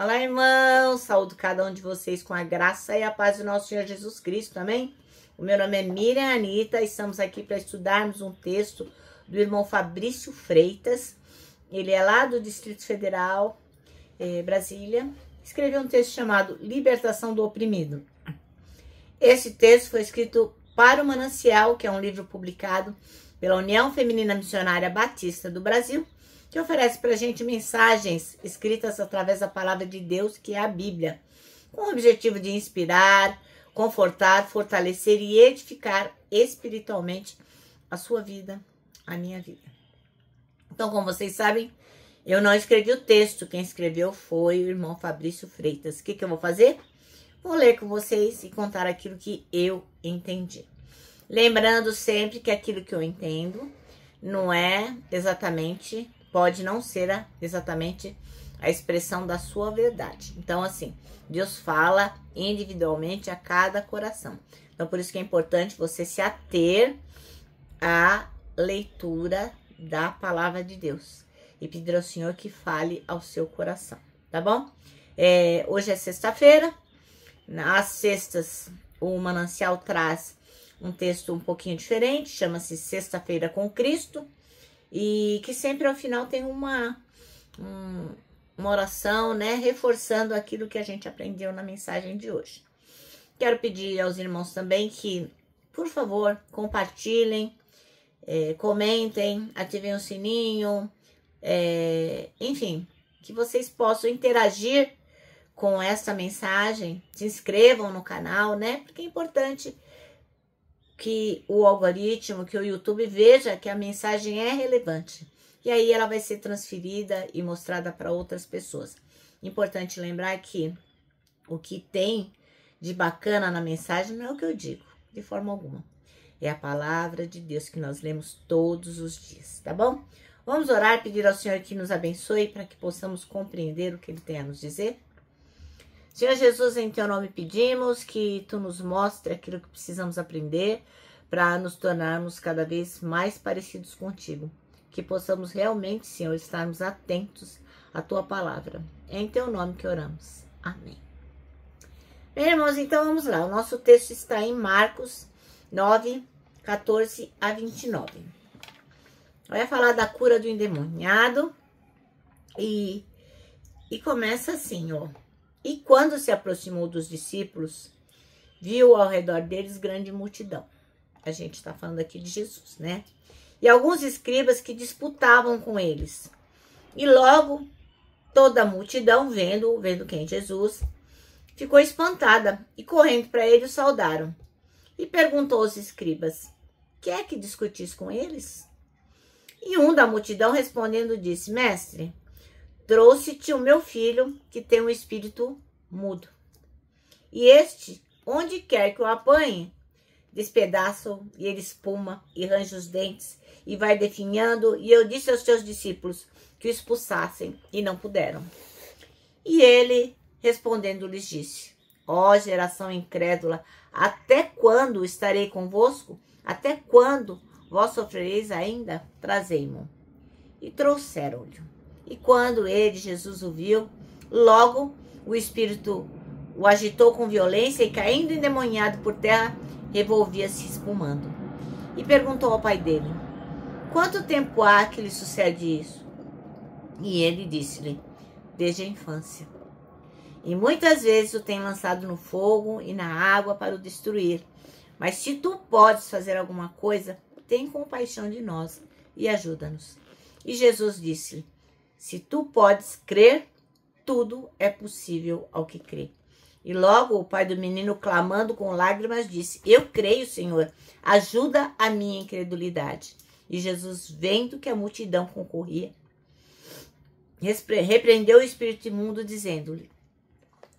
Olá, irmãos! Saúdo cada um de vocês com a graça e a paz do nosso Senhor Jesus Cristo, amém? O meu nome é Miriam Anita, estamos aqui para estudarmos um texto do irmão Fabrício Freitas. Ele é lá do Distrito Federal, Brasília. Escreveu um texto chamado Libertação do Oprimido. Esse texto foi escrito para o Manancial, que é um livro publicado pela União Feminina Missionária Batista do Brasil, que oferece para a gente mensagens escritas através da palavra de Deus, que é a Bíblia, com o objetivo de inspirar, confortar, fortalecer e edificar espiritualmente a sua vida, a minha vida. Então, como vocês sabem, eu não escrevi o texto, quem escreveu foi o irmão Fabrício Freitas. O que eu vou fazer? Vou ler com vocês e contar aquilo que eu entendi. Lembrando sempre que aquilo que eu entendo não é exatamente... pode não ser exatamente a expressão da sua verdade. Então, assim, Deus fala individualmente a cada coração. Então, por isso que é importante você se ater à leitura da palavra de Deus e pedir ao Senhor que fale ao seu coração, tá bom? Hoje é sexta-feira. Nas sextas, o Manancial traz um texto um pouquinho diferente, chama-se Sexta-feira com Cristo. E que sempre ao final tem uma oração, né? Reforçando aquilo que a gente aprendeu na mensagem de hoje. Quero pedir aos irmãos também que, por favor, compartilhem, comentem, ativem o sininho, enfim, que vocês possam interagir com essa mensagem, se inscrevam no canal, né? Porque é importante que o algoritmo, que o YouTube veja que a mensagem é relevante. E aí ela vai ser transferida e mostrada para outras pessoas. Importante lembrar que o que tem de bacana na mensagem não é o que eu digo, de forma alguma. É a palavra de Deus que nós lemos todos os dias, tá bom? Vamos orar, pedir ao Senhor que nos abençoe para que possamos compreender o que Ele tem a nos dizer. Senhor Jesus, em Teu nome pedimos que Tu nos mostre aquilo que precisamos aprender para nos tornarmos cada vez mais parecidos contigo. Que possamos realmente, Senhor, estarmos atentos à Tua palavra. É em Teu nome que oramos. Amém. Bem, irmãos, então vamos lá. O nosso texto está em Marcos 9, 14 a 29. Vai falar da cura do endemoniado e começa assim, ó. E quando se aproximou dos discípulos, viu ao redor deles grande multidão. A gente está falando aqui de Jesus, né? E alguns escribas que disputavam com eles. E logo toda a multidão, vendo quem? Jesus, ficou espantada e correndo para ele o saudaram. E perguntou aos escribas, que é que discutis com eles? E um da multidão respondendo disse, mestre, trouxe-te o meu filho, que tem um espírito mudo. E este, onde quer que o apanhe, despedaça-o, e ele espuma, e range os dentes, e vai definhando. E eu disse aos teus discípulos que o expulsassem, e não puderam. E ele, respondendo, lhes disse, ó geração incrédula, até quando estarei convosco? Até quando vós sofrereis ainda? Trazei-mo. E trouxeram-lhe. E quando ele, Jesus, o viu, logo o espírito o agitou com violência e, caindo endemoniado por terra, revolvia-se espumando. E perguntou ao pai dele, quanto tempo há que lhe sucede isso? E ele disse-lhe, desde a infância. E muitas vezes o tem lançado no fogo e na água para o destruir. Mas se tu podes fazer alguma coisa, tem compaixão de nós e ajuda-nos. E Jesus disse-lhe, se tu podes crer, tudo é possível ao que crê. E logo o pai do menino, clamando com lágrimas, disse, eu creio, Senhor, ajuda a minha incredulidade. E Jesus, vendo que a multidão concorria, repreendeu o espírito imundo, dizendo-lhe,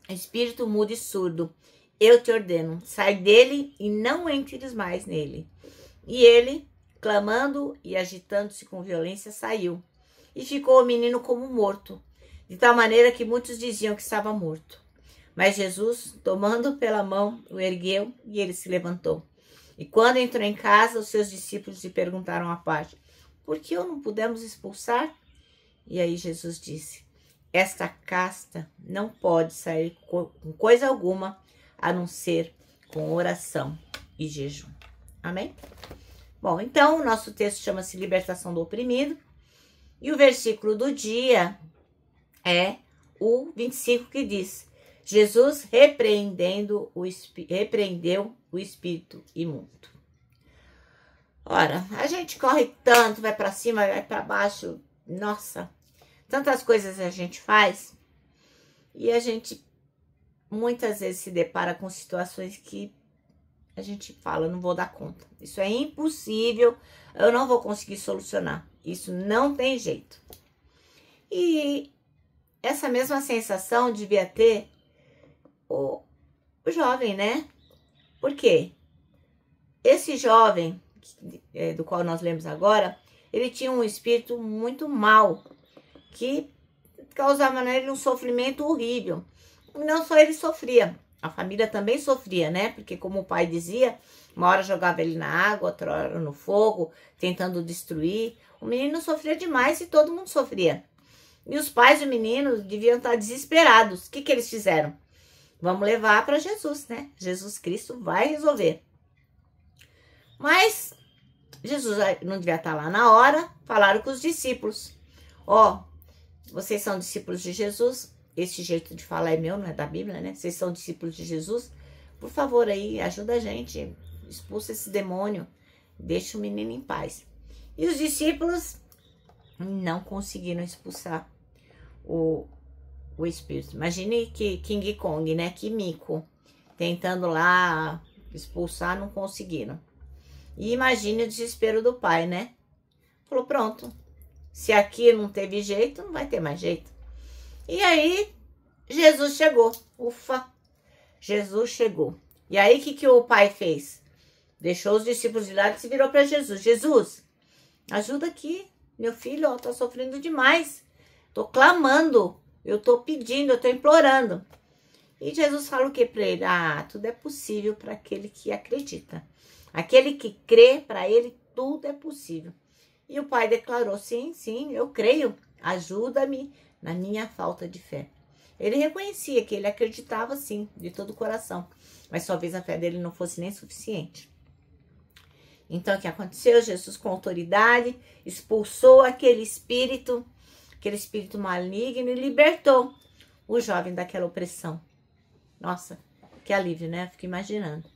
espírito mudo e surdo, eu te ordeno, sai dele e não entres mais nele. E ele, clamando e agitando-se com violência, saiu. E ficou o menino como morto, de tal maneira que muitos diziam que estava morto. Mas Jesus, tomando pela mão, o ergueu e ele se levantou. E quando entrou em casa, os seus discípulos lhe perguntaram à parte, por que não pudemos expulsar? E aí Jesus disse, esta casta não pode sair com coisa alguma, a não ser com oração e jejum. Amém? Bom, então, o nosso texto chama-se Libertação do Oprimido. E o versículo do dia é o 25, que diz: Jesus repreendeu o espírito imundo. Ora, a gente corre tanto, vai para cima, vai para baixo. Nossa, tantas coisas a gente faz. E a gente muitas vezes se depara com situações que a gente fala, não vou dar conta. Isso é impossível, eu não vou conseguir solucionar. Isso não tem jeito. E essa mesma sensação devia ter o jovem, né? Por quê? Esse jovem, do qual nós lemos agora, ele tinha um espírito muito mau, que causava nele um sofrimento horrível. Não só ele sofria, a família também sofria, né? Porque, como o pai dizia, uma hora jogava ele na água, outra hora no fogo, tentando destruir. O menino sofria demais e todo mundo sofria. E os pais do menino deviam estar desesperados. O que eles fizeram? Vamos levar para Jesus, né? Jesus Cristo vai resolver. Mas Jesus não devia estar lá na hora. Falaram com os discípulos: ó, vocês são discípulos de Jesus. Esse jeito de falar é meu, não é da Bíblia, né? Vocês são discípulos de Jesus. Por favor, aí, ajuda a gente. Expulsa esse demônio. Deixa o menino em paz. E os discípulos não conseguiram expulsar o espírito. Imagine que King Kong, né? Que mico. Tentando lá expulsar, não conseguiram. E imagine o desespero do pai, né? Falou, pronto. Se aqui não teve jeito, não vai ter mais jeito. E aí, Jesus chegou. Ufa! Jesus chegou. E aí, o que o pai fez? Deixou os discípulos de lado e se virou para Jesus. Jesus, ajuda aqui. Meu filho, ó, tá sofrendo demais. Tô clamando. Eu tô pedindo, eu tô implorando. E Jesus fala o que para ele? Ah, tudo é possível para aquele que acredita. Aquele que crê, para ele tudo é possível. E o pai declarou, sim, sim, eu creio. Ajuda-me na minha falta de fé. Ele reconhecia que ele acreditava, sim, de todo o coração. Mas talvez a fé dele não fosse nem suficiente. Então, o que aconteceu? Jesus, com autoridade, expulsou aquele espírito maligno, e libertou o jovem daquela opressão. Nossa, que alívio, né? Fico imaginando.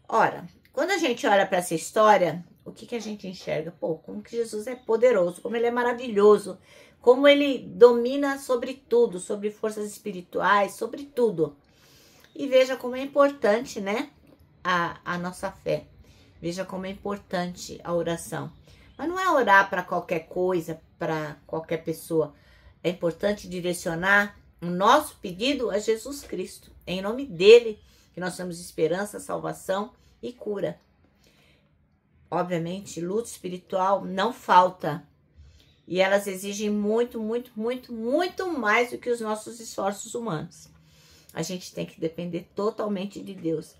Ora, quando a gente olha para essa história, o que a gente enxerga? Pô, como que Jesus é poderoso, como ele é maravilhoso, como ele domina sobre tudo, sobre forças espirituais, sobre tudo. E veja como é importante, né, a nossa fé. Veja como é importante a oração. Mas não é orar para qualquer coisa, para qualquer pessoa. É importante direcionar o nosso pedido a Jesus Cristo. É em nome dele que nós temos esperança, salvação e cura. Obviamente, luta espiritual não falta. E elas exigem muito, muito, muito, muito mais do que os nossos esforços humanos. A gente tem que depender totalmente de Deus.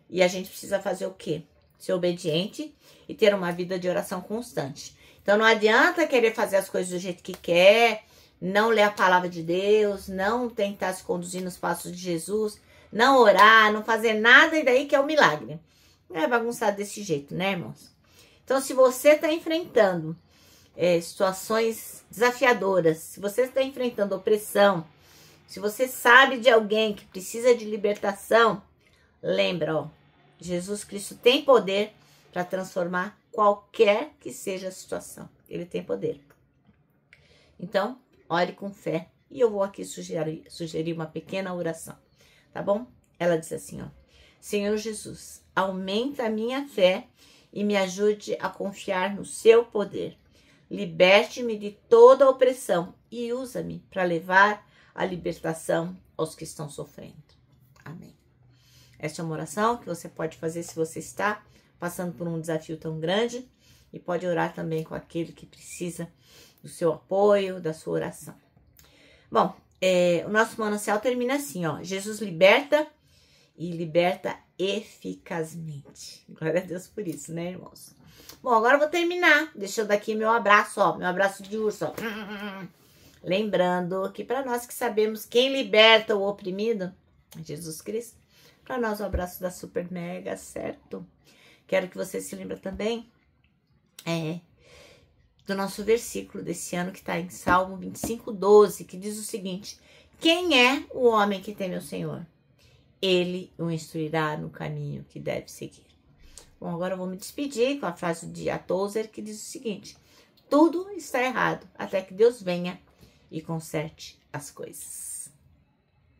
E a gente precisa fazer o quê? Ser obediente e ter uma vida de oração constante. Então não adianta querer fazer as coisas do jeito que quer, não ler a palavra de Deus, não tentar se conduzir nos passos de Jesus, não orar, não fazer nada, e daí que é o milagre. Não é bagunçado desse jeito, né, irmãos? Então, se você está enfrentando situações desafiadoras, se você está enfrentando opressão, se você sabe de alguém que precisa de libertação, lembra, ó, Jesus Cristo tem poder para transformar qualquer que seja a situação. Ele tem poder. Então, ore com fé. E eu vou aqui sugerir uma pequena oração, tá bom? Ela diz assim, ó: Senhor Jesus, aumenta a minha fé e me ajude a confiar no seu poder. Liberte-me de toda a opressão e usa-me para levar a libertação aos que estão sofrendo. Amém. Esta é uma oração que você pode fazer se você está passando por um desafio tão grande, e pode orar também com aquele que precisa do seu apoio, da sua oração. Bom, o nosso manancial termina assim, ó: Jesus liberta e liberta eficazmente. Glória a Deus por isso, né, irmãos? Bom, agora eu vou terminar deixando aqui meu abraço, ó, meu abraço de urso, ó. Lembrando que para nós que sabemos quem liberta o oprimido, Jesus Cristo, para nós o abraço da super mega, certo? Quero que você se lembre também do nosso versículo desse ano que está em Salmo 25:12, que diz o seguinte: quem é o homem que teme o Senhor? Ele o instruirá no caminho que deve seguir. Bom, agora eu vou me despedir com a frase de A. Tozer, que diz o seguinte: tudo está errado até que Deus venha e conserte as coisas.